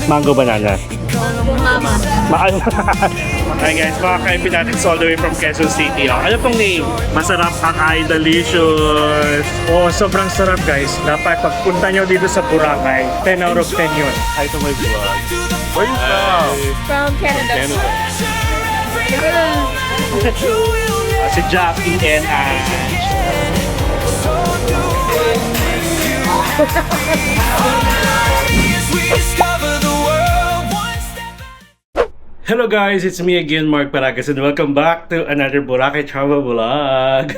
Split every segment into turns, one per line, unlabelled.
Mango banana.
Mama.
Hi guys, mga kaipin natin all the way from Quezon City. Ano pong name? Masarap ang delicious. Oh, sobrang sarap guys. Dapat pagpunta nyo dito sa Boracay, 10 out of 10 yun. Hi to my vlog. Where you from?
From Canada.
Si Jackie and Ange. Hello guys, it's me again, Mark Paragas, and welcome back to another Boracay Travel Vlog.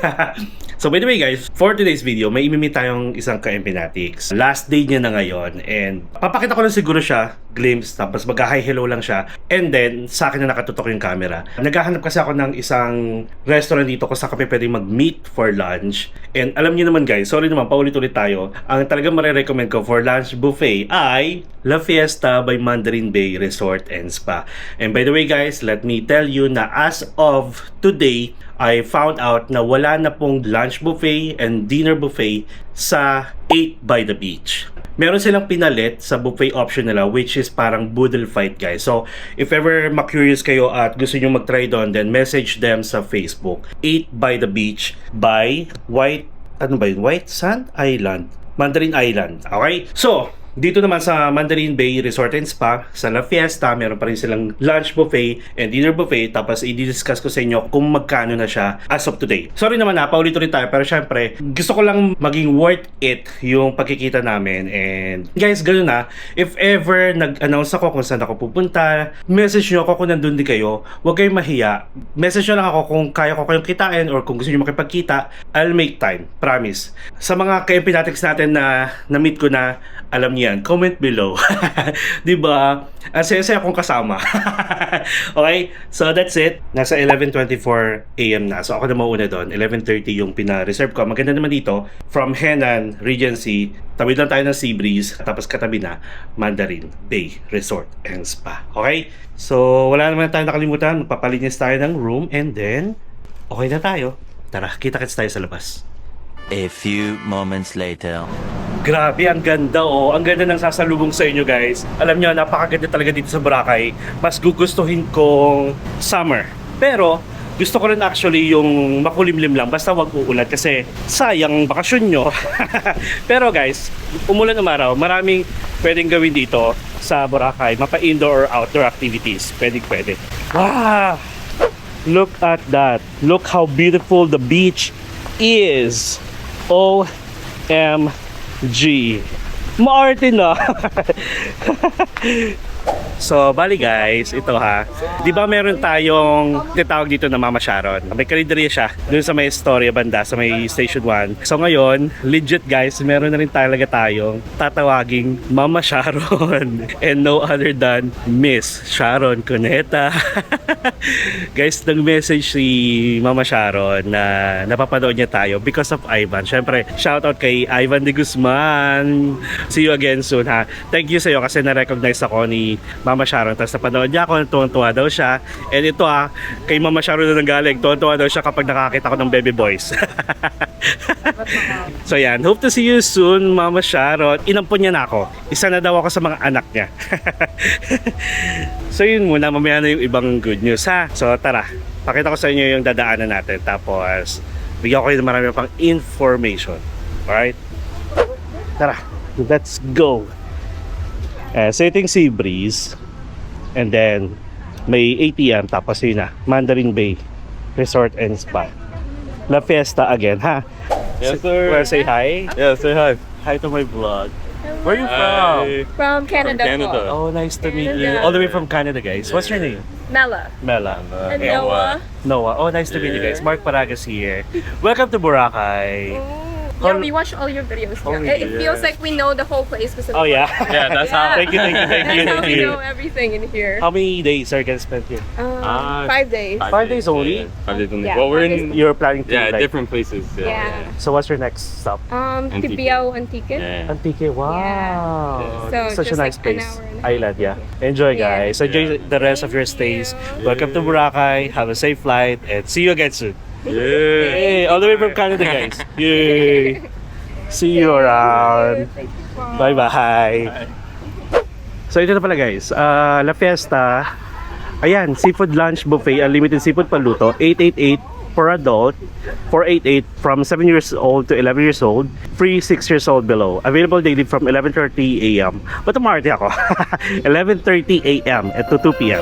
So by the way guys, for today's video, may imimit tayong isang ka-Empinatics. Last day niya na ngayon, and papakita ko lang siguro siya, glimpse, tapos mag-hi hello lang siya, and then sa akin na nakatutok yung camera. Naghahanap kasi ako ng isang restaurant dito kung saan kami pwedeng mag-meet for lunch. And alam niyo naman guys, sorry naman, paulit-ulit tayo. Ang talagang marirecommend ko for lunch buffet ay La Fiesta by Mandarin Bay Resort and Spa. And by the way guys, let me tell you na as of today, I found out na wala na pong lunch buffet and dinner buffet sa 8 by the Beach. Meron silang pinalit sa buffet option nila, which is parang boodle fight guys. So if ever ma-curious kayo at gusto nyo mag-try doon, then message them sa Facebook. 8 by the Beach by White Sand Island, Mandarin Island. Okay? So dito naman sa Mandarin Bay Resort and Spa, sa La Fiesta, meron pa rin silang lunch buffet and dinner buffet. Tapos i-discuss ko sa inyo kung magkano na siya as of today. Sorry naman na, paulit-ulit tayo. Pero syempre, gusto ko lang maging worth it yung pagkikita namin. And guys, ganoon na. If ever nag-announce ako kung saan ako pupunta, message nyo ako kung nandun di kayo. Huwag kayong mahiya. Message nyo lang ako kung kaya ko kayong kitain or kung gusto nyo makipagkita. I'll make time. Promise. Sa mga ka-Empinatics natin na na-meet ko na, alam niyo yan, comment below. Diba? Ang saya-saya akong kasama. Okay? So that's it. Nasa 11:24 AM na. So ako na mauna doon. 11:30 yung pina-reserve ko. Maganda naman dito. From Henan, Regency, tawid lang tayo ng Sea Breeze. Tapos katabi na, Mandarin Bay Resort and Spa. Okay? So wala naman tayong nakalimutan. Magpapalinis tayo ng room and then okay na tayo. Tara, kita-kits tayo sa labas.
A few moments later.
Grabe, ang ganda oh. Ang ganda ng sasalubong sa inyo guys. Alam nyo, napakaganda talaga dito sa Boracay. Mas gugustuhin kong summer. Pero, gusto ko rin actually yung makulimlim lang. Basta wag uulan kasi sayang bakasyon nyo. Pero guys, umulan umaraw. Maraming pwedeng gawin dito sa Boracay. Mapa-indoor or outdoor activities. Pwede. Wow! Look at that. Look how beautiful the beach is. OMG. Maarte na. So, bali guys, ito ha. Di ba meron tayong tinatawag dito na Mama Sharon? May karinderya siya dun sa may Storya banda, sa may Station 1. So ngayon, legit guys, meron na rin talaga tayong tatawaging Mama Sharon. And no other than Miss Sharon Cuneta. Guys, nag-message si Mama Sharon na napapanood niya tayo because of Ivan. Syempre, shoutout kay Ivan de Guzman. See you again soon ha. Thank you sa'yo kasi na-recognize ako ni Mama Sharon. Tapos napanood niya ako, tuwan-tuwa daw siya. And ito kay Mama Sharon na nanggaling, tuwan-tuwa daw siya kapag nakakita ko ng baby boys. So yan, hope to see you soon Mama Sharon. Inampun niya na ako. Isa na daw ako sa mga anak niya. So yun muna, mamaya na yung ibang good news ha. So tara, pakita ko sa inyo yung dadaanan natin. Tapos bigyan ko kayo ng marami pang information. Alright? Tara, let's go. So ito yung Sea Breeze. And then may ATM. Tapos yun na, Mandarin Bay Resort and Spa. La Fiesta again ha.
Yes sir.
Well, say hi.
Yeah, say hi.
Hi to my vlog. Where are you from?
From Canada.
From Canada.
Oh, nice to meet you. All the way from Canada guys. What's your name?
Mela.
Mela.
And Noah.
Noah. Oh, nice to meet you guys. Mark Paragas here. Welcome to Boracay.
Yeah, we watch all your videos.
Oh,
Yeah. It feels like we know the whole place.
Oh yeah?
Yeah, that's how.
Thank you.
That's how we know everything in here.
How many days are you gonna spend here?
5 days.
5 days only?
Yeah, 5 days only.
Yeah,
Well, we're
5
in
days.
You're planning to
different places.
Yeah.
So what's your next stop?
Antique.
Tibiao, Antique.
Yeah.
Antique. Wow.
Yeah. So
Such a
just
nice
like an
place.
hour and a half.
Island, yeah. Enjoy
Yeah.
guys. Enjoy the rest of your stays. Welcome to Boracay. Have a safe flight and see you again soon.
Yeah.
Hey, all the way from Canada guys. Yay. See you around. Bye-bye. So ito na pala guys, La Fiesta. Ayan, seafood lunch buffet, unlimited seafood paluto, 888 per adult, 488 from 7 years old to 11 years old, free 6 years old below. Available daily from 11:30 a.m. But umarte ako. 11:30 a.m. at 2 p.m.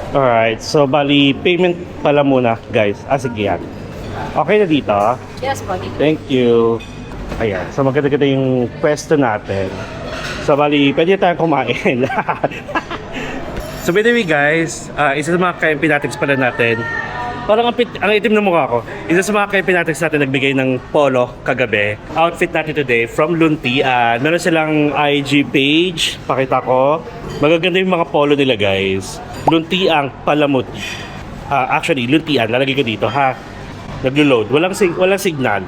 Alright, so bali payment pala muna guys. Sige yan. Okay na dito?
Yes, buddy.
Thank you. Ayan, so maganda-ganda yung pwesto natin. So bali, pwede tayong kumain. So by the way guys, isa sa mga ka-Empinatics pala natin, parang ang itim na mukha ko. Isa sa mga ka-Empinatics natin nagbigay ng polo kagabi. Outfit natin today from Luntian. Meron silang IG page, pakita ko. Magaganda yung mga polo nila guys. Luntiang Palamuti. Actually, Luntian, lalagay ko dito ha. Naglo-load. Walang signal.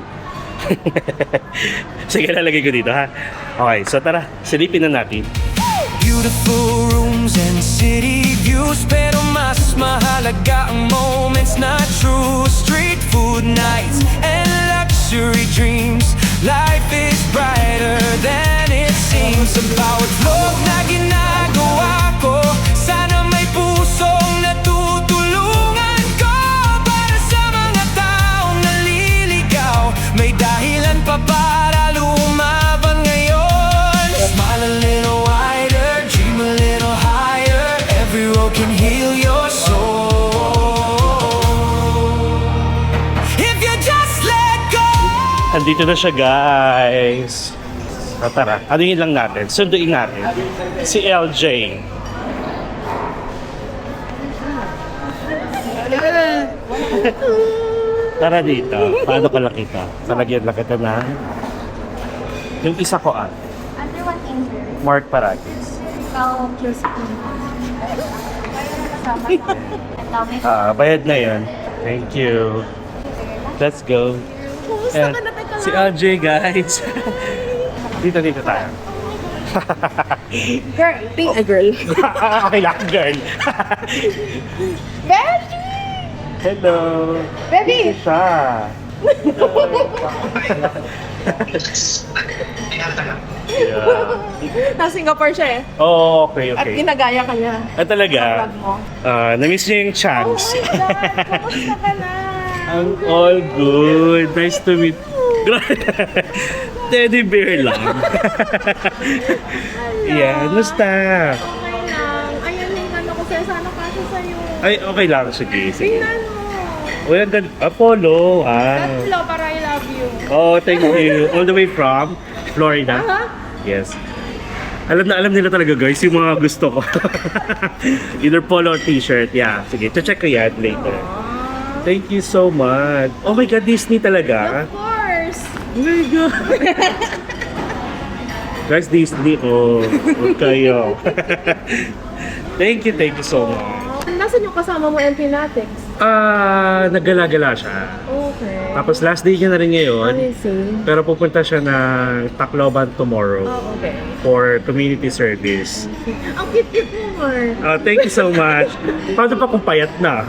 Sige, lalagay ko dito ha. Okay, so tara, silipin na natin.
Beautiful rooms and city views, pero mas mahalaga ang moments na true. Street food nights and luxury dreams. Life is brighter than it seems. Sa bawat vlog na ginagawa ko, sana may pusong natutulungan ko. Para sa mga taong naliligaw, may dahilan pa para lumaban ngayon. Smile a little wider, dream a little higher. Every road can heal your soul if you just let go.
Andito na siya guys. So, tara, anuhin lang natin. Sunduin natin. Si LJ. Tara dito. Paano ka lang kita? Salagyan lang kita na. Yung isa ko
Under one injury.
Mark Paragis.
Ikaw, Josephine. Kasama ka. Ikaw, may
Bayad na yun. Thank you. Let's go.
Kumusta ka na? Teka
Si
lang.
LJ guys. dito tayo.
Girl, being a girl.
Okay lang, girl.
Baby!
Hello.
Baby!
Siya. Yeah.
Nasa Singapore siya eh.
Oh, okay,
At
okay.
ginagaya ka niya.
Talaga?
Vlog mo.
Na-miss niyo yung
Oh
chance.
my God! Kumusta ka na?
I'm all good. Nice to meet Teddy bear lang. Yeah, musta?
Okay lang. Ayan yung ano ko sa'yo. Sana kasya sa'yo.
Ay, okay lang. Sige, sige.
Tingnan mo.
Uy, ang ganda. Apollo.
Tatlo para I love you.
Oh, thank you. All the way from Florida.
Aha.
Yes. Alam na alam nila talaga guys yung mga gusto ko. Either polo or t-shirt. Yeah, sige. Check ko yan later. Thank you so much. Oh my God, Disney talaga.
Of course.
Oh my God. Guys, Disney. Oh, huwag kayo. Thank you so much.
Nasaan yung kasama mo Empinatics?
Naggala-gala siya.
Okay.
Tapos last day niya na rin ngayon.
Amazing.
Pero pupunta siya ng Tacloban tomorrow
Oh, okay.
for community service.
Ang cute-cute mo, Mar.
Thank you so much. Paano pa kung payat na?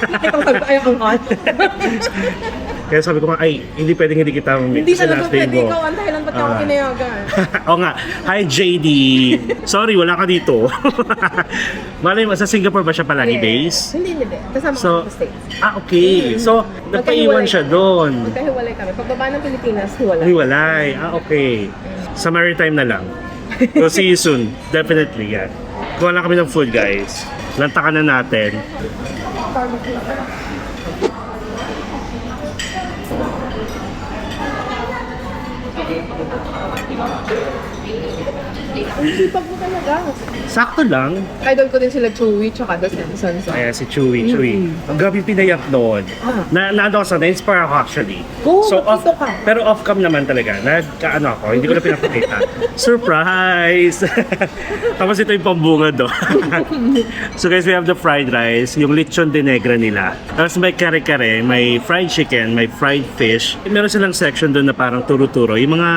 Nakita ko tayo ang on.
Kaya sabi ko nga, ay, hindi pwedeng hindi kita mamit.
Hindi
Kasi
talaga
last day
pwede
mo.
ikaw. Ang dahilan ba't ako
Ah.
pinayagan?
Oo nga. Hi, JD. Sorry, wala ka dito. Malay mo, sa Singapore ba siya palagi base?
Hindi. Kasama
So,
ko sa States.
Okay. So, nagpaiwan siya doon.
Magkahiwalay kami. Pagbaba ng Pilipinas, hiwalay.
Hiwalay. Okay. Sa maritime na lang. So, see you soon. Definitely, yan. Kuha lang kami ng food, guys. Lantakan na natin.
Ang sipag mo talaga.
Sakto lang.
Idol ko din sila Chewy tsaka The Simpsons.
Ayan, si Chewy. Ang grabe yung pinayak doon. Naano ako sa na-inspire ako actually.
Magpito ka.
Pero off-cam naman talaga. Nagkaano ako, hindi ko na pinapakita. Surprise! Tapos ito yung pambunga doon. So guys, we have the fried rice, yung lechon de negra nila. Tapos may kare-kare, may fried chicken, may fried fish. Meron silang section doon na parang turo-turo. Yung mga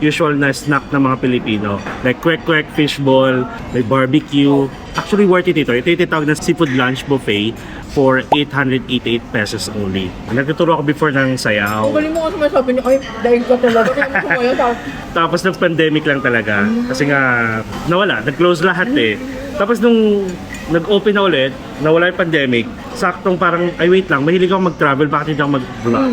usual na snack ng mga Pilipino. Like kwek-kwek, fishball, may barbecue. Actually, worth it ito. Ito yung tinatawag na seafood lunch buffet for 888 pesos only. Nagtuturo ako before ng sayaw.
Ang galing mo kasi masabi niyo, ay, dahil ka talaga. Kaya mo kumayo,
Tapos nag-pandemic lang talaga. Kasi nga, nawala. Nag-close lahat eh. Tapos nung nag-open na ulit, nawala yung pandemic, saktong parang, ay wait lang, mahilig ako mag-travel, bakit hindi ako mag-vlog?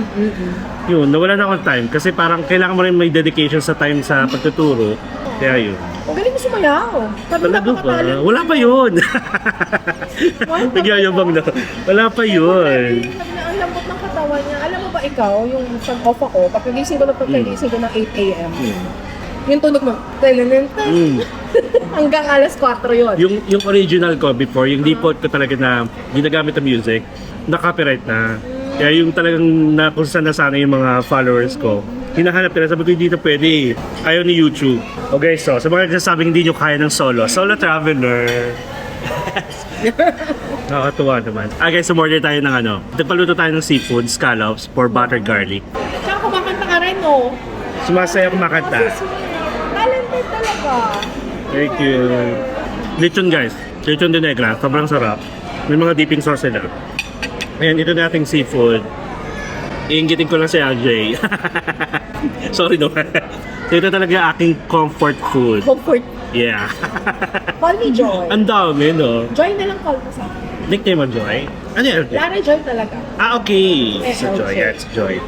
Yun, nawala na akong time. Kasi parang kailangan mo rin may dedication sa time sa pagtuturo. Kaya yun.
Ang galing mo sumayaw. Sabi mo
Talaga ba?
napakatalan.
Wala pa yun. Nagyayabang na. Wala pa yun.
Sabi na, ang lambot ng katawan niya. Alam mo ba ikaw, yung pag-off ako, pagkagising ko ng 8 a.m. Yung tunog mo, hanggang alas 4 yun.
Yung original ko before, yung default ko talaga na ginagamit na music, na-copyright na. Kaya yung talagang kung saan nasana yung mga followers ko, hinahanap nila, sabi ko hindi na pwede. Ayaw ni YouTube. Okay, so sa mga nagsasabing hindi nyo kaya ng solo traveler. Nakakatuwa naman. Guys, sumorder tayo ng nagpaluto tayo ng seafood, scallops, for buttered garlic.
Tsaka kumakanta ka rin, no?
Sumasaya kumakanta.
Talented talaga.
Thank you. Lechon guys. Lechon de negra. Sobrang sarap. May mga dipping sauce sila. Ayan, ito nating seafood. Iinggitin ko lang si RJ. Sorry no. So ito talaga aking comfort food.
Comfort.
Yeah.
Call me Joy.
Ang dami no.
Joy na lang call mo sa akin.
Nickname mo Joy? Ano yan?
Lara Joy talaga.
Okay. Si
LJ.
Joy. Yeah, it's Joy.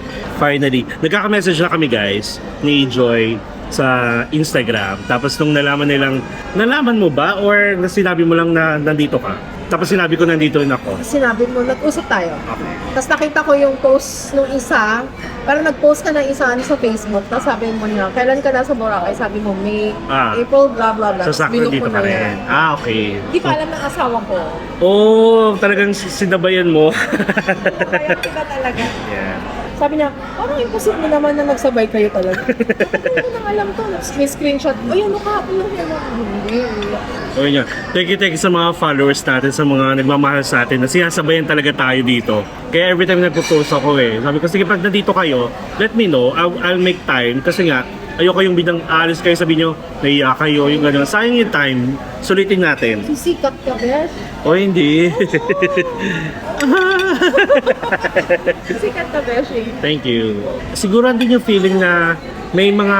Finally, nagkaka-message na kami guys ni Joy sa Instagram. Tapos nung nalaman mo ba or sinabi mo lang na nandito ka? Tapos sinabi ko nandito rin ako.
Sinabi mo, nag-usap tayo.
Okay.
Tapos nakita ko yung post nung isa, parang nag-post ka ng isa sa Facebook, tapos sabi mo niya, kailan ka nasa Boracay? Sabi mo, May, April, blah, blah, blah.
So sakto
Binuko
dito
na
ka
yan.
rin. Okay.
Hindi pa alam ng asawa ko.
Oh, talagang sinabayan mo.
Kaya kita talaga.
Yeah.
Sabi niya, parang imposible naman na nagsabay kayo talaga. Hindi ko nang alam to. May screenshot. Ay, ano ka? Ano yan? Hindi.
Okay nga. Thank you sa mga followers natin, sa mga nagmamahal sa atin na sinasabayan talaga tayo dito. Kaya every time nagpo-post ako sabi ko, sige pag nandito kayo, let me know. I'll make time. Kasi nga, ayoko yung bidang alis kayo, sabi nyo, naiya kayo, yung gano'n. Sayang yung time. Sulitin natin.
Sisikat ka, Besh.
O hindi.
Sisikat ka, Besh.
Thank you. Siguro din yung feeling na may mga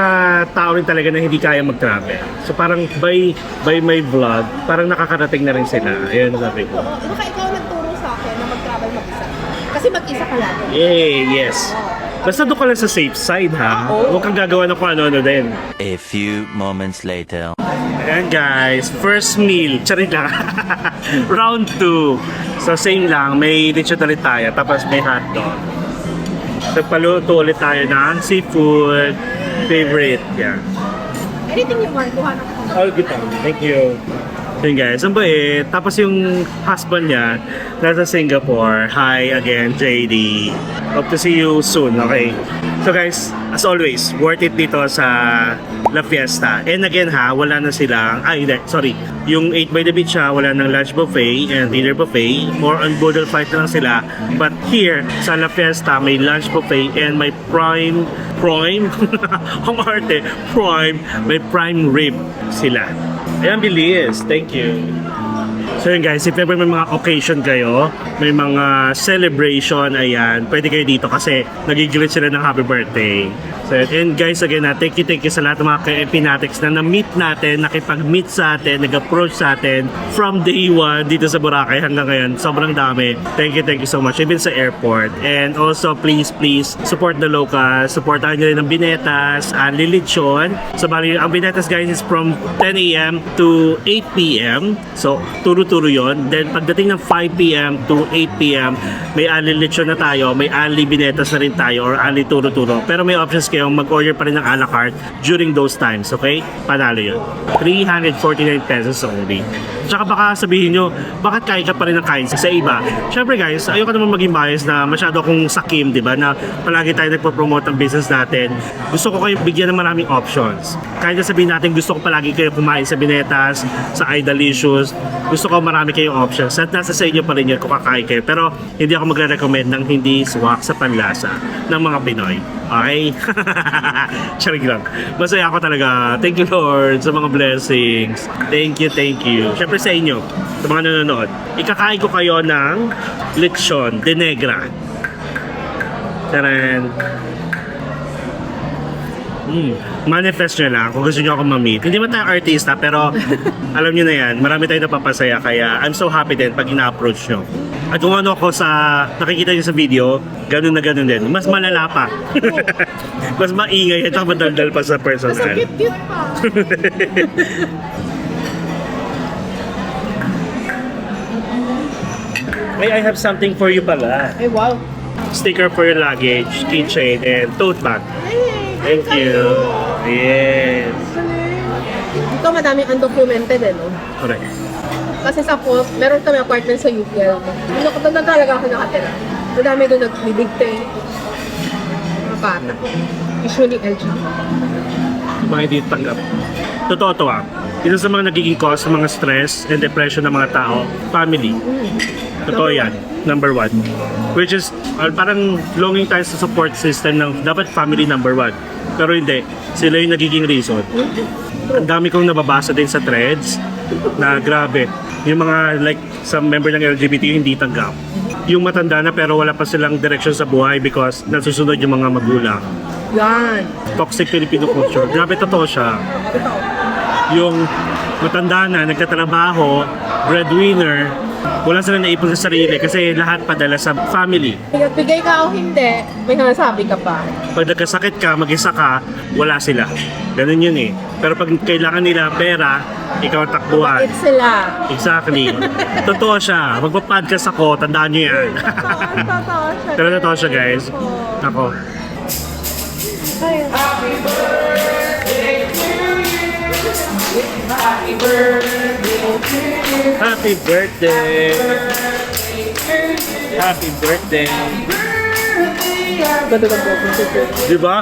tao rin talaga na hindi kaya mag-travel. So parang by my vlog, parang nakakarating na rin sila. Ayun sabi ko.
Baka ikaw nagturo sa akin na mag-travel mag-isa. Kasi mag-isa ka lang.
Yes. Basta doon ka lang sa safe side ha. Huwag kang gagawa ng kung ano-ano din.
A few moments later.
Ayan guys, first meal. Charit lang. Round 2. So same lang, may lechon ulit tayo. Tapos may hotdog. So paluto ulit tayo ng seafood. Favorite. Yeah.
Anything you want, kuha na ko.
All good. Thank you. So yun guys, ang bait. Tapos yung husband niya, nasa Singapore. Hi again, JD. Hope to see you soon, okay? So guys, as always, worth it dito sa La Fiesta. And again wala na silang, yung 8 by the beach wala ng lunch buffet and dinner buffet. More on boodle fight na lang sila. But here, sa La Fiesta, may lunch buffet and may prime, ang arte, may prime rib sila. Ayan, bilis. Thank you. So yun guys, if ever may mga occasion kayo, may mga celebration, ayan, pwede kayo dito kasi nagigilid sila ng happy birthday. So and guys, again, thank you sa lahat ng mga ka-Epinatics na na-meet natin, nakipag-meet sa atin, nag-approach sa atin from day 1 dito sa Boracay hanggang ngayon. Sobrang dami. Thank you so much. Even sa airport. And also, please, support the locals. Supportahan nyo rin ang Binetas, Lilichon. So, bali, ang Binetas guys is from 10 a.m. to 8 p.m. So, turo-turo yun. Then, pagdating ng 5 p.m. to 8 p.m., may Lilichon na tayo, may Binetas na rin tayo, or turo-turo. Pero may options kayong mag-order pa rin ng a la carte during those times, okay? Panalo yun. 349 pesos only. Tsaka baka sabihin nyo, bakit kain ka pa rin ng kain sa iba? Siyempre guys, ayoko naman maging bias na masyado akong sakim, di ba? Na palagi tayo nagpo-promote ng business natin. Gusto ko kayo bigyan ng maraming options. Kahit na sabihin natin, gusto ko palagi kayo kumain sa Binetas, sa Idalicious. Gusto ko ko marami kayong options at nasa sa inyo pa rin yun kung kakain kayo. Pero hindi ako magre-recommend ng hindi swak sa panlasa ng mga Pinoy. Okay? Charing lang. Masaya ako talaga. Thank you Lord sa mga blessings. Thank you, thank you. Siyempre sa inyo, sa mga nanonood, ikakain ko kayo ng lechon de negra. Taran. Manifest nyo lang kung gusto nyo akong ma-meet. Hindi man tayo artista, pero alam nyo na yan, marami tayong napapasaya. Kaya I'm so happy din pag ina-approach nyo. At kung ano ako sa nakikita nyo sa video, ganun na ganun din. Mas malala pa. Mas maingay at madaldal pa sa personal.
Mas cute pa.
Hey, I have something for you pala.
Ay, wow.
Sticker for your luggage, keychain, and tote bag.
Hey,
Thank you. Yes.
Dito madaming undocumented no?
Correct.
Kasi sa post, meron kami apartment sa UPL. Doon na talaga ako nakatira. Madami doon nagbibigte. Mga bata. Usually LGBT.
Mga hindi tanggap. Totoo to Ito sa mga nagiging cause ng mga stress and depression ng mga tao, family. Totoo yan. Number one. Which is, parang longing tayo sa support system ng dapat family number one. Pero hindi. Sila yung nagiging reason. Ang dami kong nababasa din sa threads na grabe. Yung mga like sa member ng LGBT yung hindi tanggap. Yung matanda na pero wala pa silang direction sa buhay because nasusunod yung mga magulang.
Yan.
Toxic Filipino culture. Grabe, totoo siya. Yung matanda na, nagtatrabaho, breadwinner, wala silang naipon sa sarili kasi lahat padala sa family.
Bigay ka o hindi, may nasabi ka pa.
Pag nagkasakit ka, mag-isa ka, wala sila. Ganun yun eh. Pero pag kailangan nila pera, ikaw ang takbuhan.
It's sila.
Exactly. Totoo siya. Magpa-podcast ako, tandaan nyo yan.
Totoo siya.
Pero totoo siya guys. Ako. Happy birthday! Happy birthday!
Ganda ng boses.
Diba?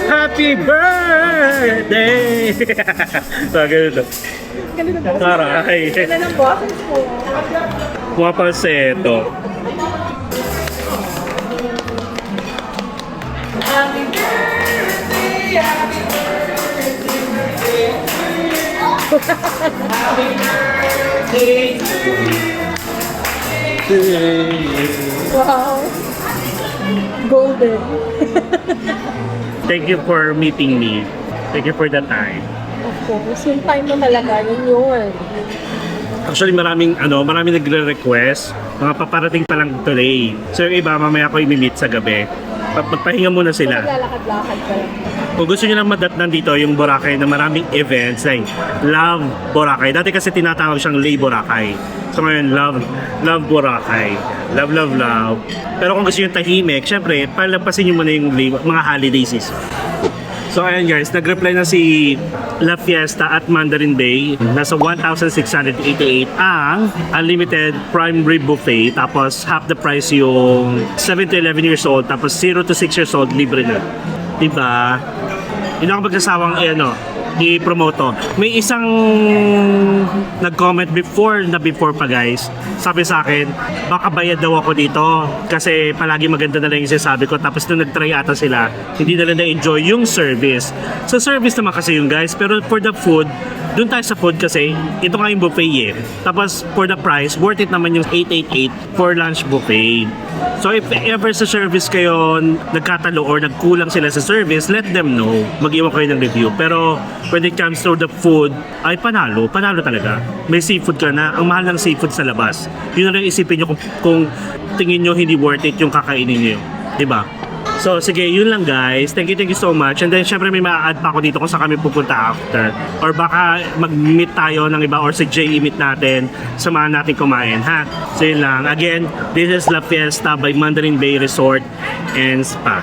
Happy birthday! So, ganito.
Ganda ng boses.
Taray.
Ganda ng boses mo.
Pumapanseto.
Wow. Golden.
Thank you for meeting me. Thank you for the time.
Of course, yung time mo talaga, yun.
Actually, maraming nagre-request. Mga paparating pa lang today. So yung iba, mamaya ko i-meet sa gabi. Magpahinga muna sila.
Naglalakad-lakad ka lang.
Kung gusto nyo lang madatnan dito yung Boracay na maraming events like Love Boracay. Dati kasi tinatawag siyang Lay Boracay. So ngayon, Love Boracay. Love. Pero kung gusto nyo tahimik, syempre, palagpasin nyo muna yung mga holiday season. So ayan guys, nag-reply na si La Fiesta at Mandarin Bay. Nasa 1,688 ang unlimited prime rib buffet. Tapos half the price yung 7 to 11 years old. Tapos 0 to 6 years old, libre na. Diba? Yun ako magsasawang i-promote to. May isang nag-comment before pa guys. Sabi sa akin, baka bayad daw ako dito kasi palagi maganda na lang yung sinasabi ko. Tapos nung nag-try ata sila, hindi na lang na-enjoy yung service. So service naman kasi yung guys, pero for the food, doon tayo sa food kasi ito nga yung buffet Tapos for the price, worth it naman yung 888 for lunch buffet. So if ever sa service kayo nagkatalo or nagkulang sila sa service, let them know. Mag-iwan kayo ng review. Pero when it comes to the food, ay panalo talaga. May seafood ka na, ang mahal ng seafood sa labas. Yun na lang isipin nyo kung tingin nyo hindi worth it yung kakainin nyo. Diba? So, sige, yun lang guys. Thank you so much. And then, syempre may ma-add pa ako dito kung saan kami pupunta after. Or baka mag-meet tayo ng iba or si Jay i-meet natin. Samahan natin kumain, ha? So, yun lang. Again, this is La Fiesta by Mandarin Bay Resort and Spa.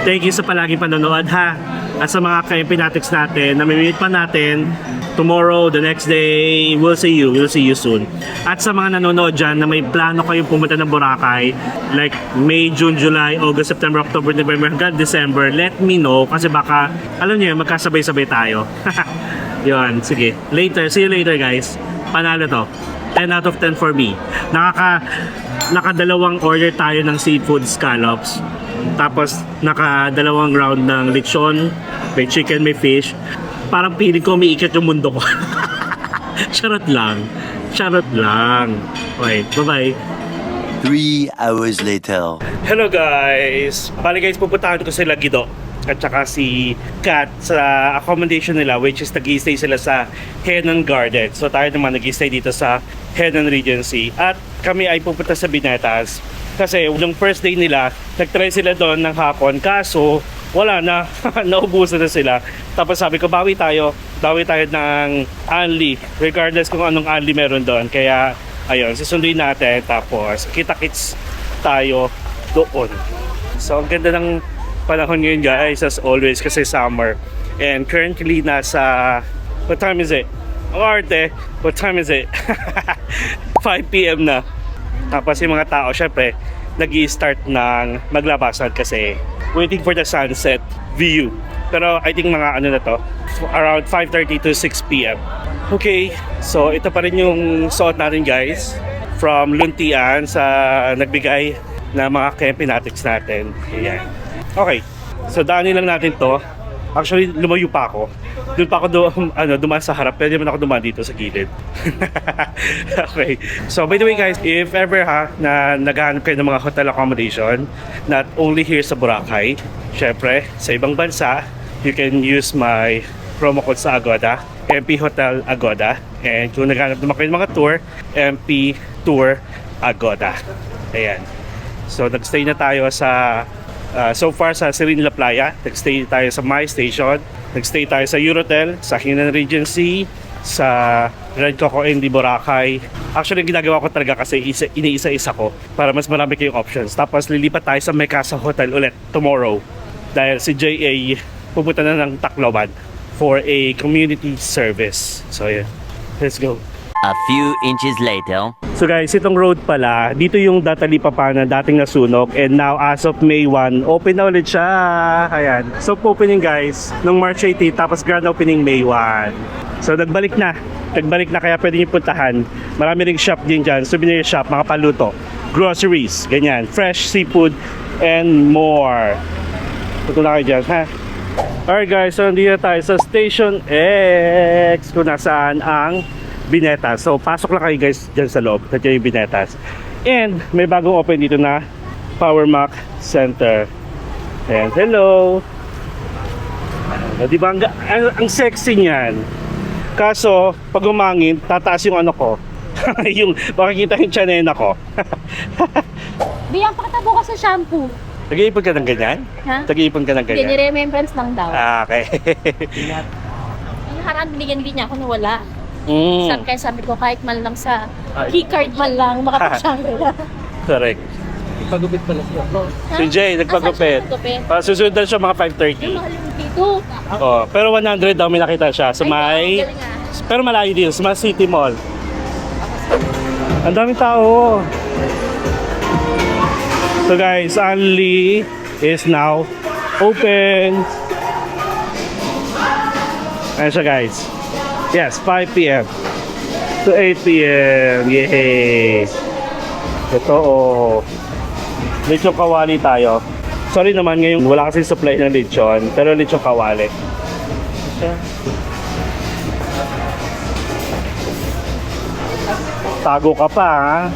Thank you sa palaging panonood, ha? At sa mga ka-empinatics natin, na may meet pa natin tomorrow, the next day, we'll see you soon. At sa mga nanonood dyan na may plano kayong pumunta ng Boracay, like May, June, July, August, September, October, November, hanggang December, let me know kasi baka, alam niyo, magkasabay-sabay tayo. Yun, sige. Later, see you later guys. Panalo to. 10 out of 10 for me. Nakadalawang order tayo ng seafood scallops. Tapos nakadalawang round ng lechon, may chicken, may fish. Parang piling ko umiikot yung mundo ko. Charot lang. Charot lang. Okay, bye-bye.
3 hours later.
Hello guys! Bali guys, pupuntahan ko sila Guido at saka si Kat sa accommodation nila, which is nag-i-stay sila sa Henan Garden. So tayo naman nag-i-stay dito sa Henan Regency. At kami ay pupunta sa Binetas. Kasi yung first day nila, nag-try sila doon ng hapon. Kaso, wala na. Naubusan na sila. Tapos sabi ko, bawi tayo ng Anli. Regardless kung anong Anli meron doon. Kaya, ayun, susunduin natin. Tapos, kita-kits tayo doon. So, ang ganda ng panahon ngayon guys, as always, kasi summer. And currently, nasa... What time is it? Ang arte, what time is it? 5 p.m. na. Tapos yung mga tao, syempre, nag-i-start ng maglabasan kasi waiting for the sunset view. Pero I think mga ano na to, around 5:30 to 6 p.m. Okay, so ito pa rin yung suot natin guys from Luntian sa nagbigay na mga Kempinatics natin. Ayan. Okay, so daanin lang natin to. Actually, lumayo pa ako. Doon pa ako dumaan sa harap. Pwede naman ako dumaan dito sa gilid. Okay. So, by the way guys, if ever na naghahanap kayo ng mga hotel accommodation, not only here sa Boracay, syempre, sa ibang bansa, you can use my promo code sa Agoda, MP Hotel Agoda. And kung naghahanap naman kayo ng mga tour, MP Tour Agoda. Ayan. So, nagstay na tayo sa so far sa Serene La Playa, nagstay tayo sa My Station, nagstay tayo sa Eurotel, sa Henan Regency, sa Red Coco Indy Boracay. Actually, ginagawa ko talaga kasi iniisa-isa ko para mas marami kayong options. Tapos lilipat tayo sa Mekasa Hotel ulit tomorrow dahil si JA pupunta na ng Tacloban for a community service. So yeah, let's go.
A few inches later.
So guys, itong road pala, dito yung Datalipa na dating nasunog, and now as of May 1, open na ulit siya. Ayan. So opening guys, nung March 18, tapos grand opening May 1. So nagbalik na kaya pwede nyo puntahan. Marami ring shop din dyan, souvenir shop, mga paluto, groceries, ganyan, fresh seafood, and more. Punta na kayo dyan, ha? Alright guys, so nandito tayo sa Station X, kung nasaan ang Binetas. So, pasok lang kayo guys dyan sa loob. Nandiyan yung Binetas. And, may bagong open dito na Power Mac Center. And, hello! Diba, ang sexy niyan. Kaso, pag umangin, tataas yung ano ko. Yung, makikita yung chanena ko.
Biyang pakatabo ka sa shampoo.
Nag-iipon ka ng ganyan?
Ha?
Nag-iipon ka ng
Hindi,
ganyan?
nire-remembrance lang daw.
Ah, okay.
Yung harang binigyan niya ako nawala.
Mm,
Sabi ko, kahit man lang sa keycard man lang, makapagsyangre.
correct.
Pagupit pala siya.
Si Jay, nagpagupit. Susunod na siya mga 5:30.
Yung mahal yung dito.
Oh, pero 100 daw may nakita siya sa may... Pero malayo dito, sa mga City Mall. Ang daming tao. So guys, Anli is now open. Ayan siya guys. Yes, 5 p.m. to 8 p.m. Yay! Totoo. Lechon kawali tayo. Sorry naman ngayon, wala kasi supply ng lechon. Pero lechon kawali. Tago ka pa, ha?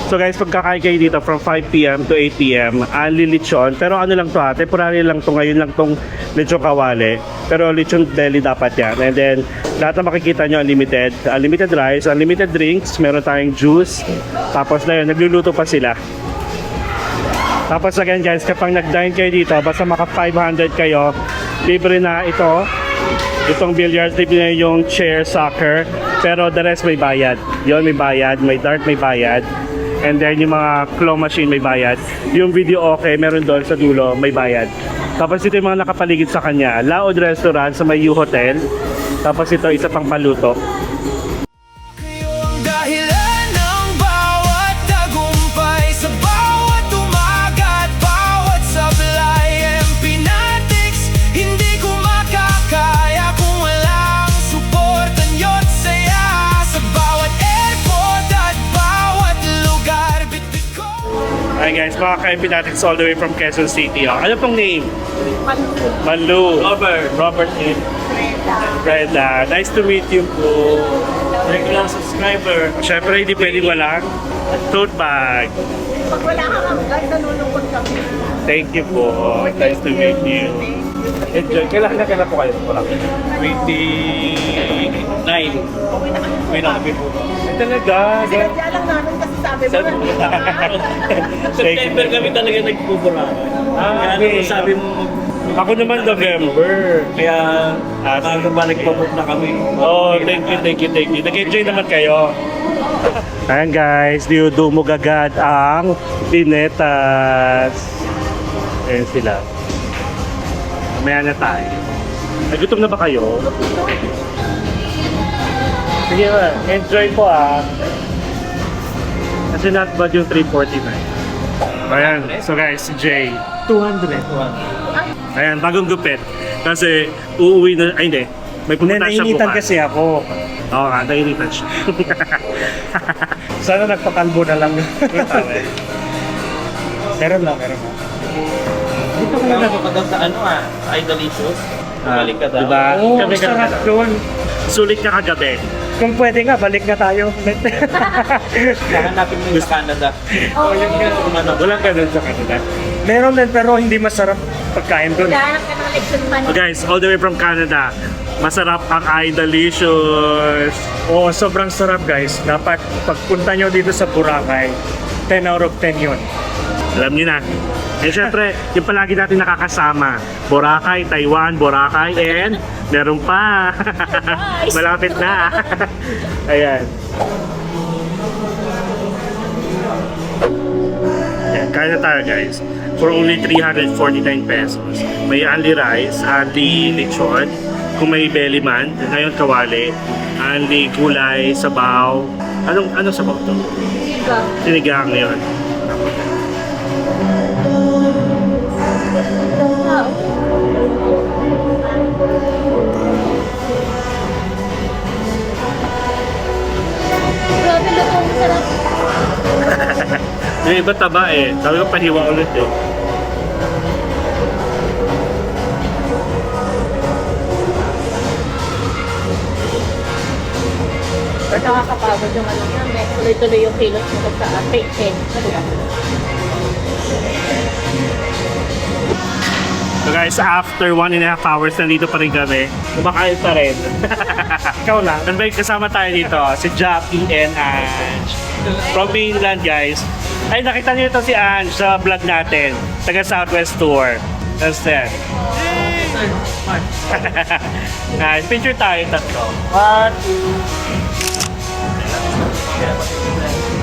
So guys, pagkakain kayo dito from 5 p.m. to 8 p.m. Only lechon. Pero ano lang to ha, temporary lang to. Ngayon lang tong lechon kawali. Pero lechon deli dapat yan. And then, lahat na makikita nyo unlimited. Unlimited rice, unlimited drinks. Meron tayong juice. Tapos na yun, nagluluto pa sila. Tapos again guys, kapag nag-dine kayo dito, basta maka 500 kayo, libre na ito. Itong billiards, libre na yung chair, soccer. Pero the rest may bayad. Yun, may bayad. May dart, may bayad. And then yung mga claw machine may bayad. Yung video okay, meron doon sa dulo, may bayad. Tapos ito yung mga nakapaligid sa kanya. Laod Restaurant sa may U Hotel. Tapos ito, isa pang paluto.
Kayo ang dahilan ng bawat tagumpay, sa bawat umaga at bawat sablay. Empinatics, hindi ko makakaya kung walang suporta nyo.
Hi guys, mga ka-Empinatics all the way from Quezon City. Oh. Ano pong name? Manlu. Robert and Brenda. Nice to meet you po. Regular subscriber. Siyempre, hindi pwedeng walang tote bag.
Pag wala ka kang guard, nanunungkot kami.
Thank you po. Nice to meet you. Enjoy. Kailan po kayo? 29. Uwi na kami po. Talaga.
Sinadya lang namin kasi sabi mo.
September kami talaga nagpupurakan. Kaya
okay.
sabi mo,
Ako naman November.
kaya ba nagpabook na kami.
Oh, thank you. Nag-enjoy naman kayo. Ayan guys, dumog agad ang pinetas. Ayan sila. Mamaya na tayo. Nagutom na ba kayo? Sige ba, enjoy po ah. Kasi not bad yung 349. Ayan, so guys, si Jay. 200. Ayan, bagong gupit. Kasi uuwi na, ay hindi. May pumunta siya bukas.
kasi ako.
Oo nga, nainitan siya.
Sana nagpakalbo na lang. meron lang.
Dito ka na ka daw sa Idolicious. Balik ka daw.
Diba?
Oo,
Kami ka
sarap doon.
Sulit ka kagabi.
Kung pwede nga, balik na tayo.
Hahanapin mo yung sa Canada.
Walang ganun sa kanila.
meron din pero hindi masarap pagkain doon.
Hanap ka ng leksyon pa.
So guys, all the way from Canada, masarap ang Idolicious.
Oo, sobrang sarap guys. Dapat pagpunta nyo dito sa Boracay, 10 out of 10 yun.
Alam niyo na. And syempre, yung palagi natin nakakasama. Boracay, Taiwan, Boracay, and meron pa. Malapit na. Ayan. Ayan, kaya na tayo guys. For only 349 pesos. May only rice, only lechon. Kung may belly man, ngayon kawali. Only gulay, sabaw. Anong sabaw to? Sinigang yun.
Grabe lutong sarap.
Yung iba taba eh. Sabi ko pahiwa ulit eh.
Pero nakakapagod yung ano niya. May tuloy-tuloy yung kilos mo sa paycheck.
So guys, after 1.5 hours, nandito pa rin kami. Kumakain pa rin. Ikaw lang. And may kasama tayo dito, si Jackie and Ange. From mainland guys. Ay, nakita niyo ito si Ange sa vlog natin. Taga Southwest Tour. That's it. Nice. Picture tayo tatlo.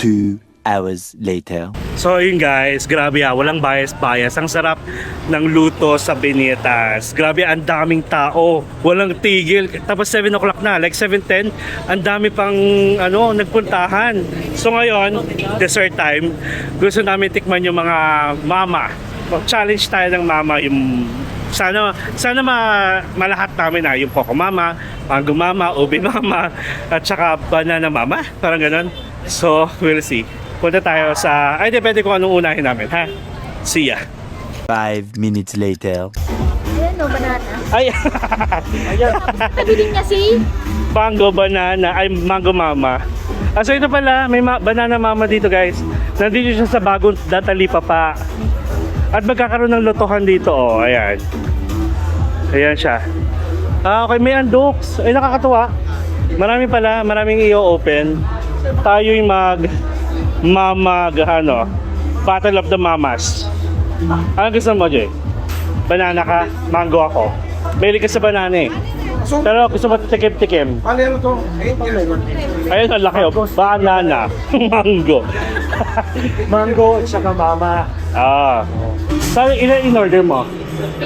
2 hours later.
So yun guys, grabe walang bias-bias. Ang sarap ng luto sa Benitas. Grabe, ang daming tao. Walang tigil. Tapos 7 o'clock na, like 7:10, ang dami pang nagpuntahan. So ngayon, dessert time, gusto namin tikman yung mga mama. Challenge tayo ng mama, yung sana malahat namin yung Coco Mama, Mango Mama, Ube Mama, at saka Banana Mama. Parang ganun. So, we'll see. Punta tayo sa... Ay, depende kung anong unahin namin, ha? See ya.
5 minutes later.
Ayan o, banana.
Ay!
Tabiling niya si...
Mango Banana. Ay, Mango Mama. So, ito pala, may Banana Mama dito, guys. Nandito siya sa bagong Datalipa pa. At magkakaroon ng lotohan dito, oh. Ayan. Ayan siya. Okay, may undox. Ay, nakakatuwa. Maraming i-open. Tayo yung Battle of the Mamas. Ano gusto mo, Jay? Banana ka? Mango ako. Mahilig ka sa banana eh. Pero gusto mo tikim-tikim.
Ano to?
Ayun, ang laki oh. Banana. Mango.
Mango at saka mama.
Sabi, ilan in-order mo?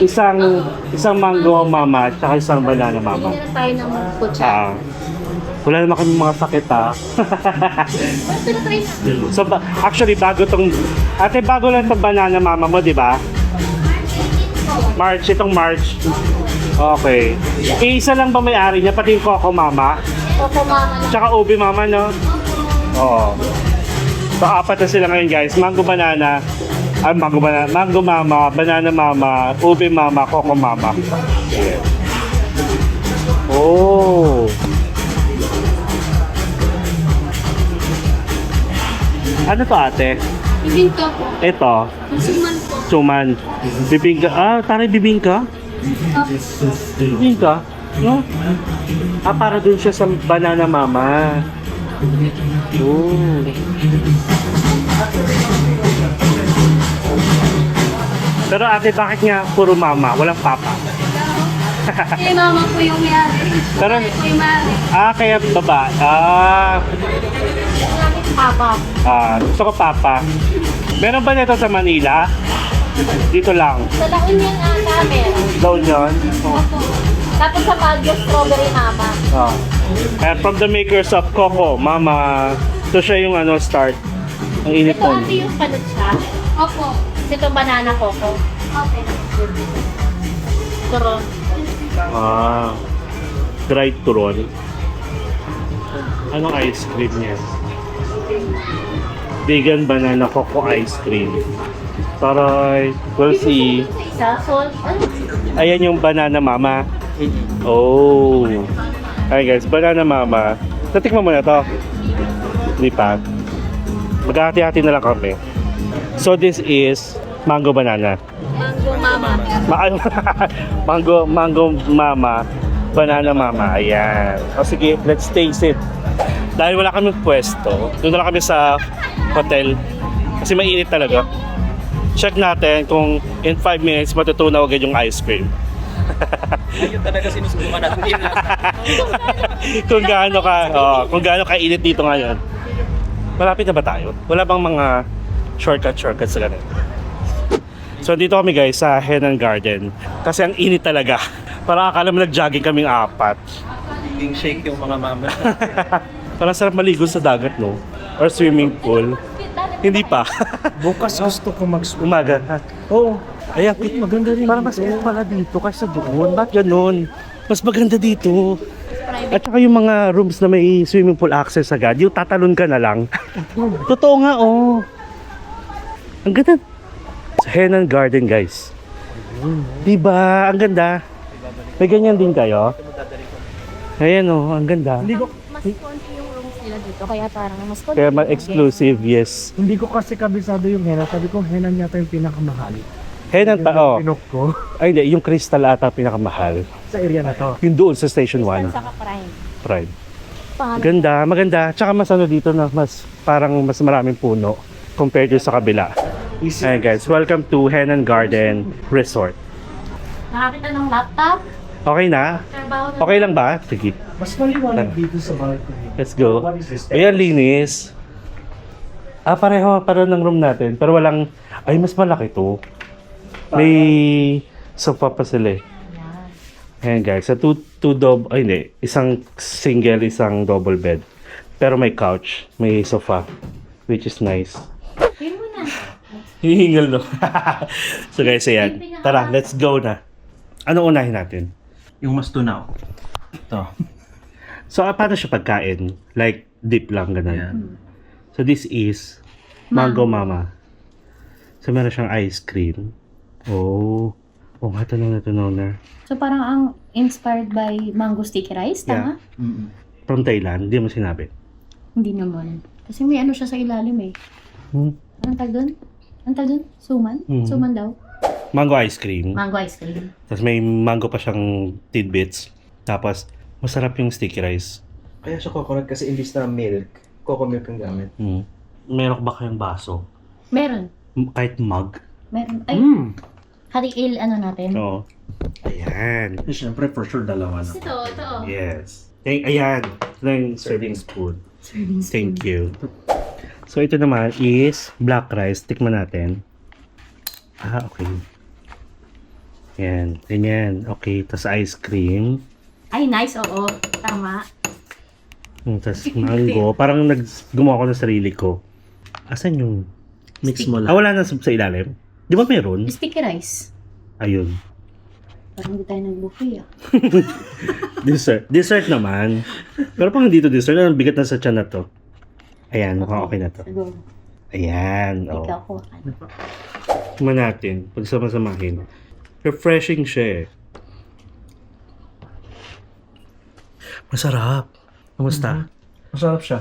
Isang mango mama at saka isang banana mama.
Bigyan na tayo ng kutsa.
Wala naman kami mga sakit
Tinatry na.
So actually bago lang itong banana mama mo, di ba? Itong March. Okay. Isa lang ba may-ari niya, pati yung Coco Mama?
Coco Mama lang.
Tsaka Ube Mama, no? Oo. So 4 na sila ngayon guys. Mango Banana, Mango mama, banana mama, ube mama, coco mama. Ayan. Oh. Ano to ate?
Bibingka po.
Ito,
Suman po.
suman. Bibingka. Taray bibingka? Bibingka? No? Para dun siya sa banana mama. Oh. Pero ate, bakit nga puro mama? Walang papa?
Eh, mama po yung mayari.
Pero,
Po yung mayari.
kaya baba.
Papa.
Gusto ko papa. Meron ba nito sa Manila? Dito lang.
Sa laon yan ata meron.
Doon yun.
Opo. Tapos sa Baguio, strawberry mama.
And from the makers of Coco, Mama. Ito siya yung start. Ang init
Ito
nun.
ate yung panot siya. Opo. Ito banana coco. Okay. Turon.
Dried turon. Anong ice cream niya? Vegan banana coco ice cream. Taray. We'll see.
Isa, salt. Ano?
Ayan yung banana mama. Oh. Ay guys, banana mama. Natikman mo na to. Hindi pa. Maghahati-hati na lang kami. So this is mango banana.
Mango mama.
Mango mama. Banana mama. Ayan. O sige, let's taste it. Dahil wala kami pwesto, doon na lang kami sa hotel. Kasi mainit talaga. Check natin kung in 5 minutes matutunaw agad yung ice cream.
Ayun talaga sinusubukan natin.
kung gaano kainit dito ngayon. Malapit na ba tayo? Wala bang mga shortcuts sa ganun? So dito kami guys sa Henan Garden. Kasi ang init talaga. Parang akala mo nag-jogging kaming 4.
Yung shake yung mga mama.
Parang sarap maligo sa dagat, no? Or swimming pool. Hindi pa.
Bukas gusto ko
Umaga. Oo. Ayan,
maganda rin.
parang mas pala dito kaysa doon. Bakit ganun? Mas maganda dito. At saka yung mga rooms na may swimming pool access agad, yung tatalon ka na lang. Totoo nga, oh. Ang ganda. Sa Henan Garden, guys. Diba? Ang ganda. May ganyan din kayo? Ayan, oh. Ang ganda.
Mas konti yung rooms nila dito, kaya parang mas konti.
Kaya exclusive, yes.
Hindi ko kasi kabisado yung Henan. Sabi ko, Henan yata yung pinakamahal.
Henan pa, oh.
Pinok ko
Ay, hindi. Yung Crystal ata pinakamahal.
sa area na to.
Yung doon sa Station 1.
Saka prime.
Pride.
Paano?
Ganda, maganda. Tsaka mas dito na parang mas maraming puno compared to sa kabila. Ayan guys, welcome to Henan Garden Resort.
Nakakita ng laptop.
Okay na?
Trabaho na.
Okay lang ba? Sige,
Mas maliwanag dito sa balcony.
let's go.
What is this?
Ayan, linis. Pareho ng room natin. Pero walang, mas malaki to. May sofa pa sila eh. Ayan guys, sa isang single, isang double bed. Pero may couch, may sofa, which is nice.
Yun mo na.
Hihingal no. So guys, ayan. Tara, let's go na. Ano unahin natin?
Yung mas tunaw. Ito.
So, paano siya pagkain? Like, dip lang, ganun.
Ayan.
So, this is Mango Mama. So, meron siyang ice cream. Oh. Oh, tunaw na.
So parang ang inspired by mango sticky rice, tama?
Mm-mm.
From Thailand, hindi mo sinabi.
Hindi naman. Kasi may ano siya sa ilalim eh. Anong tag doon? Anong tag doon? Suman?
Mhm.
Suman daw?
Mango ice cream.
Mango ice cream.
Tapos may mango pa siyang tidbits. Tapos, masarap yung sticky rice.
Kaya siya coconut kasi imbis na milk, coco milk ang gamit.
Meron ba kayong baso?
Meron.
Kahit mug?
Meron. Ay, hati-il ano natin?
Oo. Ayan.
Siyempre, for sure, dalawa na.
Ito.
Yes. Ayan. Ito na yung serving spoon. Thank you. So, ito naman is black rice. Tikman natin. Okay. Yan. Ganyan. Okay. Tapos ice cream.
Ay, nice. Oo. Tama.
Tapos mango. Parang gumawa ko ng sarili ko. Asan yung
Mix mo lang.
wala na sa ilalim? Di ba meron?
Sticky rice.
Ayun.
Parang hindi tayo nag-buffet ah.
Dessert naman. Pero pang hindi to dessert, ang bigat na sa tiyan na to. Ayan, mukhang okay na to.
Siguro.
Ayan. Oh.
Ikaw ko.
Tingnan natin. Pagsama-samahin. Refreshing siya eh. Masarap. Kamusta?
Masarap siya.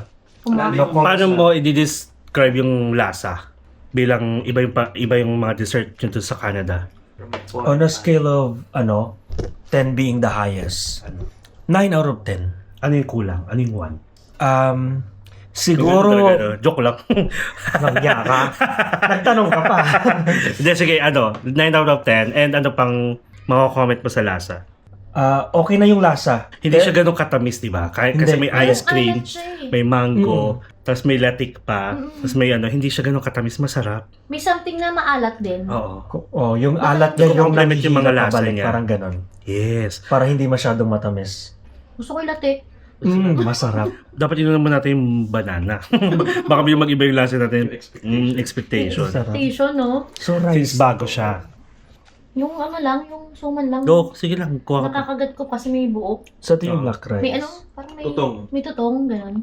Paano mo i-describe yung lasa? Bilang iba yung mga dessert nyo sa Canada.
On a scale of 10 being the highest, 9 out of 10.
Ano yung kulang? Ano yung 1?
Siguro
Joke lang.
nagya ka. Nagtanong ka pa.
Hindi, sige, 9 out of 10. And ano pang mako-comment mo sa lasa?
Okay na yung lasa.
Hindi siya ganun katamis, di ba? Kasi
Hindi.
may ice cream,
Alat siya eh.
may mango, tapos may latik pa, tapos may hindi siya ganun katamis, masarap.
May something na maalat din.
Oo.
Yung alat niya yung
Complement yung mga lasa
pabalik,
niya.
parang ganon.
Yes.
Para hindi masyadong matamis.
Gusto ko yung latte.
Masarap.
Dapat inunan mo natin yung banana. Baka yung mag-iba yung lasa natin. Expectation.
Sarap.
Station, no?
So rice.
Since bago siya.
Yung ano lang, yung suman lang.
Go, sige lang. Kuha ka pa.
Nakakagat ko kasi may buo.
Sa yung black rice.
May ano, parang may
Tutong.
May tutong, gano'n.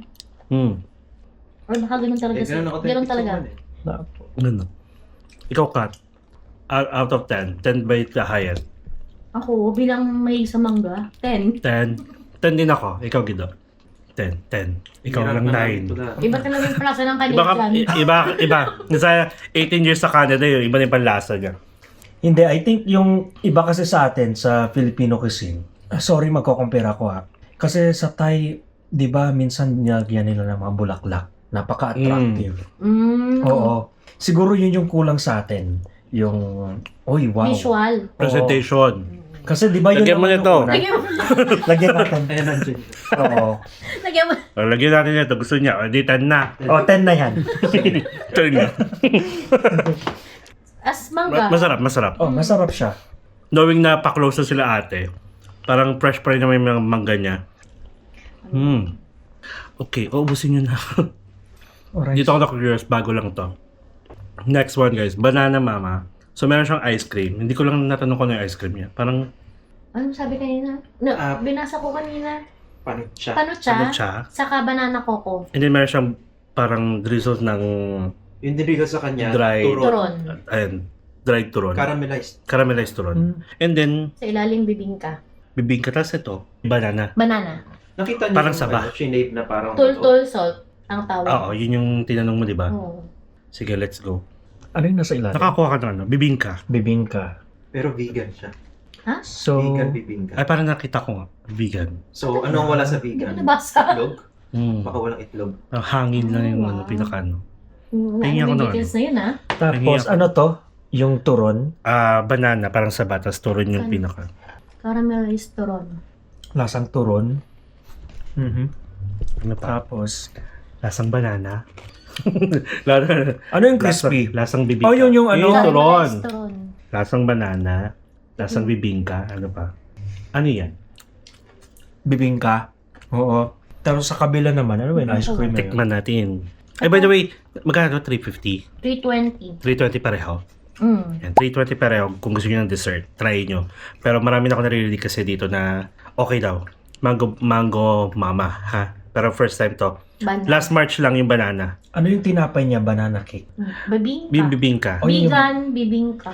Or baka gano'n talaga siya. Gano'n talaga.
Ano? Ikaw, Kat. Out of 10. 10 by the highest.
Ako, bilang may sa mangga, 10.
10. 10 din ako. Ikaw, Gido. 10. Ikaw lang 9.
Iba talaga yung plasa ng
Iba,
Canadian.
iba. Nasa 18 years sa Canada yun. Iba na yung panlasa niya.
Hindi, I think yung iba kasi sa atin, sa Filipino cuisine, sorry magko-compare ako ha. Kasi sa Thai, di ba, minsan nilagyan nila ng mga bulaklak. Napaka-attractive. Oo. Siguro yun yung kulang sa atin. Yung, oy, wow.
Visual.
Presentation.
Kasi di ba yun
Lagyan mo
naman
nito.
yung una?
Lagyan mo.
Lagyan natin. Oo.
Lagyan mo.
Lagyan natin ito. Gusto niya. O, di 10 na.
10 na yan.
10 na.
As mangga.
Masarap.
Oh, masarap siya.
Knowing na pa-close na sila ate, parang fresh pa rin naman yung mga mangga niya. Okay, ubusin nyo na.
Alright.
Dito ako na-curious, bago lang to. Next one guys, banana mama. So meron siyang ice cream. Hindi ko lang natanong kung ano yung ice cream niya. Parang,
Ano sabi kanina? Binasa ko kanina.
Panit siya.
Panutsa.
Panutsa.
Saka banana coco.
and then meron siyang parang drizzle ng
Yung nabigay sa kanya,
Dry.
Turon.
dried turon.
Caramelized.
Caramelized turon. And then,
Sa ilalim bibingka.
bibingka. Tapos ito, banana.
Banana.
Nakita niyo
Parang
yung
saba.
shinade na parang
Tultul salt ang tawag.
Oo, yun yung tinanong mo, di ba?
Oo.
Sige, let's go.
Ano yung nasa ilalim?
Nakakuha ka ng bibingka.
Bibingka.
Pero vegan siya.
So,
Vegan bibingka.
Ay, parang nakita ko nga, vegan.
So, anong wala sa
Hindi ko
vegan?
nabasa.
Itlog? Baka walang itlog.
Ang hangin lang yung
Wow.
pinaka-ano.
May
Tingnan ko na,
details na yun, ha?
tapos ano to? Yung turon.
Banana, parang sa batas, turon yung
Saan?
pinaka.
Caramelized turon.
Lasang turon.
Ano pa?
Tapos,
Lasang banana.
ano yung crispy?
Lasang bibingka.
Oh, yun yung ano?
Turon.
Caramelized turon.
Lasang banana. Lasang bibingka. Ano pa? Ano yan?
Bibingka. Oo. Pero sa kabila naman, ano ba yung ice cream na yun?
Tikman natin. Ay, by the way, magkano? 350?
320.
320 pareho.
Mm.
Yan, 320 pareho kung gusto nyo ng dessert. Try nyo. Pero marami na ako naririnig kasi dito na okay daw. Mango mama, ha? Pero first time to.
Banana.
Last March lang yung banana.
Ano yung tinapay niya? Banana cake.
Bibingka.
Bibingka.
Oh, yun.
Vegan bibingka.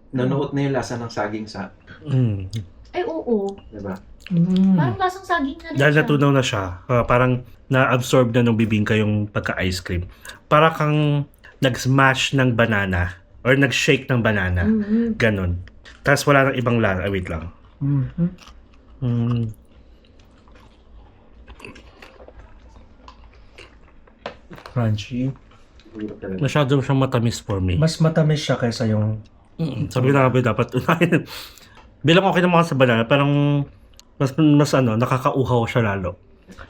Nanuot na yung lasa ng saging sa,
Ay, oo.
diba?
Parang lasang saging na rin
Dahil
siya.
natunaw na siya, parang na-absorb na ng bibingka yung pagka-ice cream. Para kang nag-smash ng banana or nag-shake ng banana. Ganon. Tapos wala nang ibang lasa. Wait lang.
Crunchy.
Masyado siyang matamis for me.
Mas matamis siya kaysa yung...
Sabi na nga ba dapat unahin. Bilang okay naman sa banana, parang mas nakakauhaw siya lalo.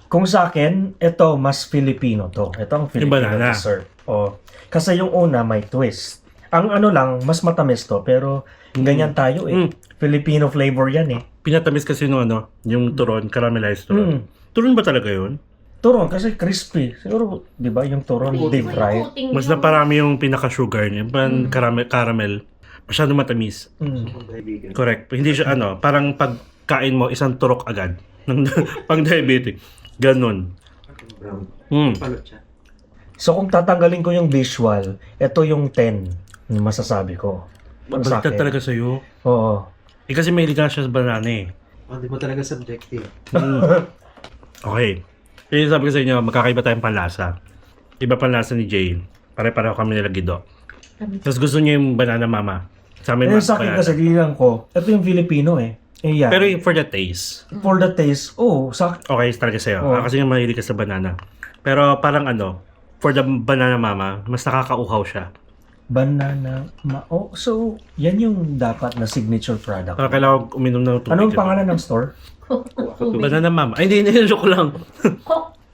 Kung sa akin, ito mas Filipino to. Ito ang Filipino
banana.
dessert. Oh. Kasi yung una may twist. Ang ano lang, mas matamis to. Pero ganyan tayo eh. Filipino flavor yan eh.
Pinatamis kasi yung turon, caramelized turon. Turon ba talaga yun?
Turon kasi crispy. Siguro, di ba, yung turon deep fried.
Mas naparami yung pinaka-sugar niya. Parang caramel. Masyado matamis.
Vegan.
Correct. Hindi siya parang pagkain mo, isang turok agad. Pang diabetic. Ganon.
Brown.
Mm.
Palot siya.
So kung tatanggalin ko yung visual, ito yung 10 yung masasabi ko. Para sa
Baliktad
akin.
talaga sa'yo.
Oo.
Eh kasi may ka siya sa banana eh.
Hindi mo talaga subjective.
Okay. Yung sabi ko sa inyo, magkakaiba tayong panlasa. Iba panlasa ni Jay. Pare-pareho kami nila Gido. Tapos gusto niya yung banana mama. Sa amin,
Eh, sa akin
banana.
kasi ginang ko, ito yung Filipino eh. Eh yan.
Pero yung for the taste,
For the taste, sa
okay talaga sa'yo.
Oo.
Kasi yung mahilig ka sa banana. Pero parang for the banana mama, mas nakakauhaw siya.
banana so yan yung dapat na signature product.
Parang kailangan uminom ng tubig.
Anong pangalan ng store?
Banana mama. Ay, hindi, joke lang.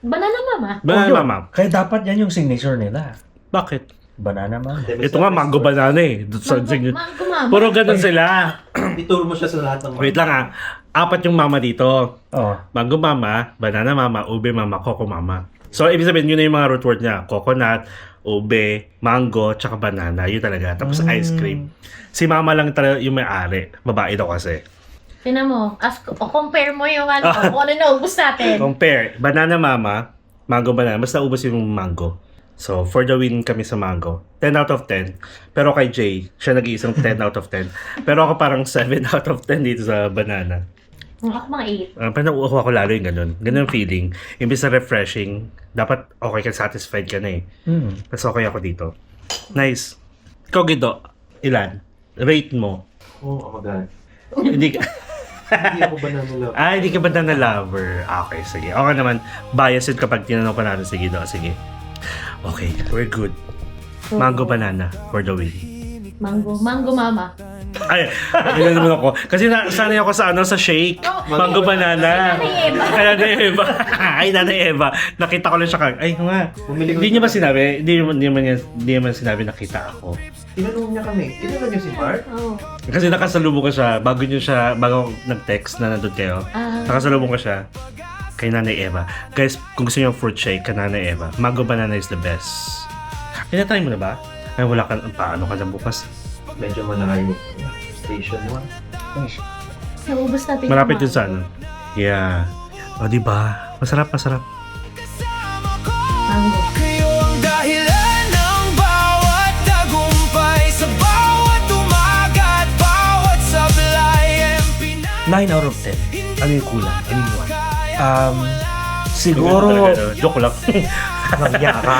Banana mama.
Banana
yun.
mama.
Kaya dapat yan yung signature nila.
Bakit?
Banana mama.
Ito nga, mango banana eh.
Mango mama.
Puro ganun sila.
Ituro mo siya sa lahat ng
Wait lang ah. 4 yung mama dito.
Oh.
Mango mama, banana mama, ube mama, coco mama. So, ibig sabihin, yun na yung mga root word niya. Coconut, ube, mango, tsaka banana. Yun talaga. Tapos ice cream. Si mama lang talaga yung may-ari. Babae daw kasi.
Tinan mo, compare mo yung kung ano naubos natin.
Compare. Banana mama, mango banana. Mas naubos yung mango. So, for the win kami sa mango. 10 out of 10. Pero kay Jay, siya nag-iisang 10 out of 10. Pero ako parang 7 out of 10 dito sa banana.
Ako mga 8.
Pero nauuha ko lalo yung ganun. Ganun yung feeling. Imbis na refreshing, dapat okay ka, satisfied ka na eh. Mas okay ako dito. Nice. Ikaw, Gido, ilan? Rate mo.
Oh my God.
Hindi ka...
Hindi ako banana love.
Hindi ka banana lover. Okay, sige. Okay naman, biased kapag tinanong pa natin si Gido. Sige. Okay, we're good. Mango banana for the win.
Mango mama.
Ay, yun naman ako. Kasi sanay ako sa shake. Mango banana. Ay, Nanay Eva. Ay, Nanay Eva. Nakita ko lang siya ay nga. Hindi niya ba sinabi? Hindi naman sinabi nakita ako.
Tinanong niya kami. Tinanong niyo si Mark?
Oh.
Kasi nakasalubong ko siya, bago nag-text na nandun kayo, nakasalubong ko siya kay Nanay Eva. Guys, kung gusto niyo fruit shake kay Nanay Eva, mango banana is the best. Pinatry mo na ba? Ay, wala ka, paano ka na bukas?
Medyo malayo. Station 1.
Naubos natin.
Malapit yun sa ano. Yeah. O, diba? Masarap.
Mango.
Kayo ang dahilan ng bawat tagumpay, sa bawat umaga at bawat sablay.
9 out of 10.
Ano yung kulang? Ano yung one?
Siguro
Joke lang.
nagya ka.